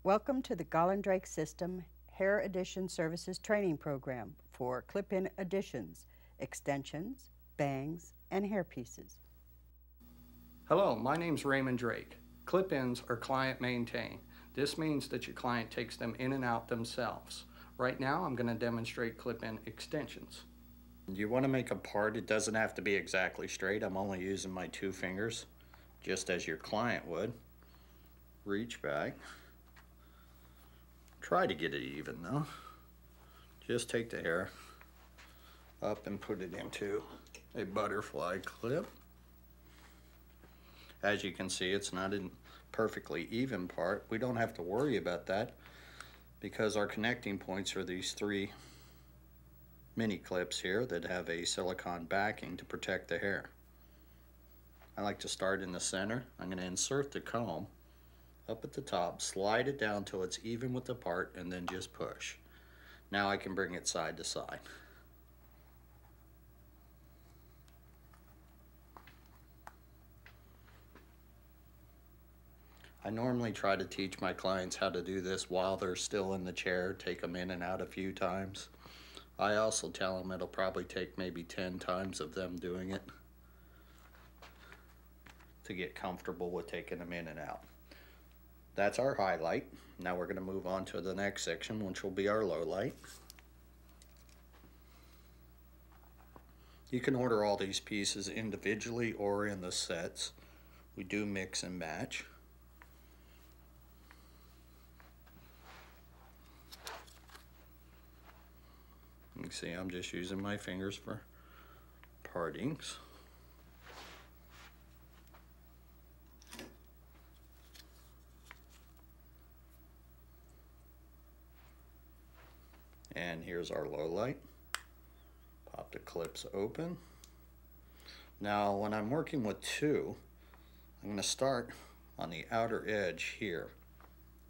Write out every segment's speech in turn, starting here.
Welcome to the Gollendrake System Hair Addition Services Training Program for clip-in additions, extensions, bangs, and hair pieces. Hello, my name's Raymond Drake. Clip-ins are client maintained. This means that your client takes them in and out themselves. Right now I'm going to demonstrate clip-in extensions. You want to make a part, it doesn't have to be exactly straight. I'm only using my 2 fingers, just as your client would. Reach back. Try to get it even though. Just take the hair up and put it into a butterfly clip. As you can see, it's not a perfectly even part. We don't have to worry about that because our connecting points are these 3 mini clips here that have a silicone backing to protect the hair. I like to start in the center. I'm going to insert the comb up at the top, slide it down till it's even with the part, and then just push. Now I can bring it side to side. I normally try to teach my clients how to do this while they're still in the chair, take them in and out a few times. I also tell them it'll probably take maybe 10 times of them doing it to get comfortable with taking them in and out. That's our highlight. Now we're going to move on to the next section, which will be our low light. You can order all these pieces individually or in the sets. We do mix and match. You can see I'm just using my fingers for partings. And here's our low light. Pop the clips open. Now when I'm working with 2, I'm going to start on the outer edge here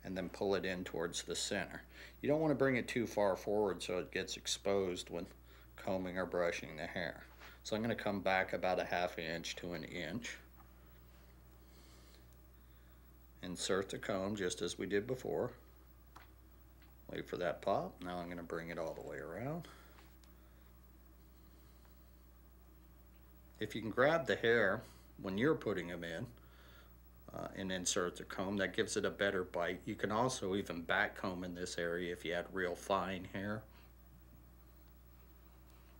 and then pull it in towards the center. You don't want to bring it too far forward so it gets exposed when combing or brushing the hair. So I'm going to come back about a ½ inch to an inch. Insert the comb just as we did before. Wait for that pop. Now I'm going to bring it all the way around. If you can grab the hair when you're putting them in and insert the comb, that gives it a better bite. You can also even back comb in this area if you had real fine hair.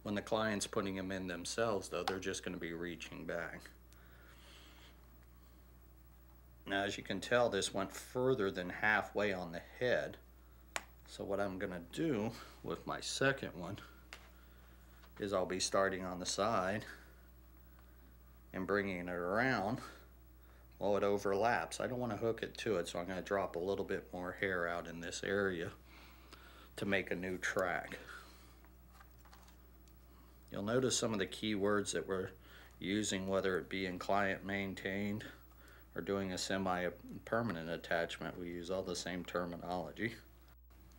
When the client's putting them in themselves though, they're just going to be reaching back. Now as you can tell, this went further than halfway on the head. So what I'm going to do with my second one is I'll be starting on the side and bringing it around while it overlaps. I don't want to hook it to it, so I'm going to drop a little bit more hair out in this area to make a new track. You'll notice some of the key words that we're using, whether it be in client maintained or doing a semi-permanent attachment. We use all the same terminology.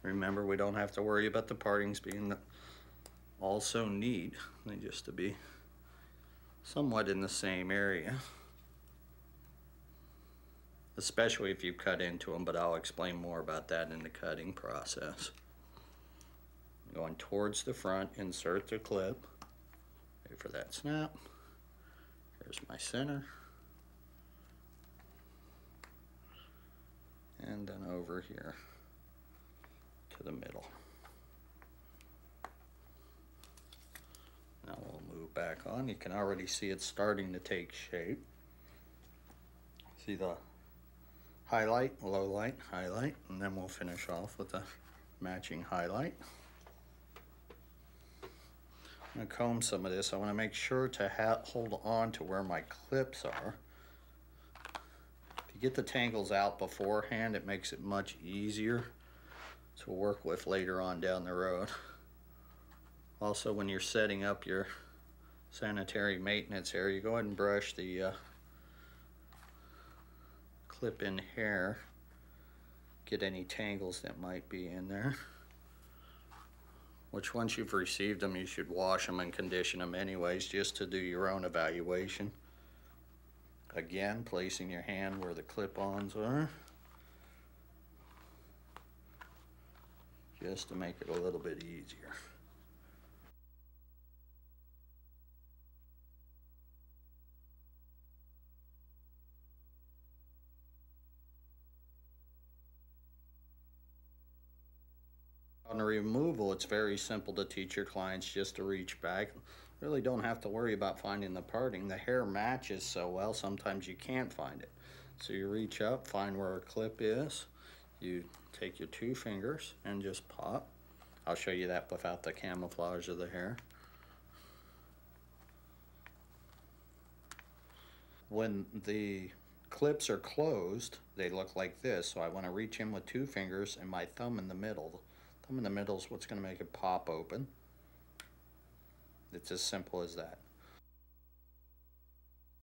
Remember, we don't have to worry about the partings being all so neat. They just to be somewhat in the same area, especially if you cut into them, but I'll explain more about that in the cutting process. Going towards the front, insert the clip. Wait for that snap. Here's my center. And then over here to the middle. Now we'll move back on. You can already see it's starting to take shape. See the highlight, low light, highlight, and then we'll finish off with a matching highlight. I'm going to comb some of this. I want to make sure to hold on to where my clips are. If you get the tangles out beforehand, it makes it much easier to work with later on down the road. Also, when you're setting up your sanitary maintenance hair, you go ahead and brush the clip-in hair, get any tangles that might be in there, which once you've received them, you should wash them and condition them anyways, just to do your own evaluation. Again, placing your hand where the clip-ons are. just to make it a little bit easier. On the removal, it's very simple to teach your clients just to reach back. Really don't have to worry about finding the parting. The hair matches so well, sometimes you can't find it. So you reach up, find where a clip is. You take your 2 fingers and just pop. I'll show you that without the camouflage of the hair. When the clips are closed, they look like this. So I want to reach in with 2 fingers and my thumb in the middle. Thumb in the middle is what's going to make it pop open. It's as simple as that.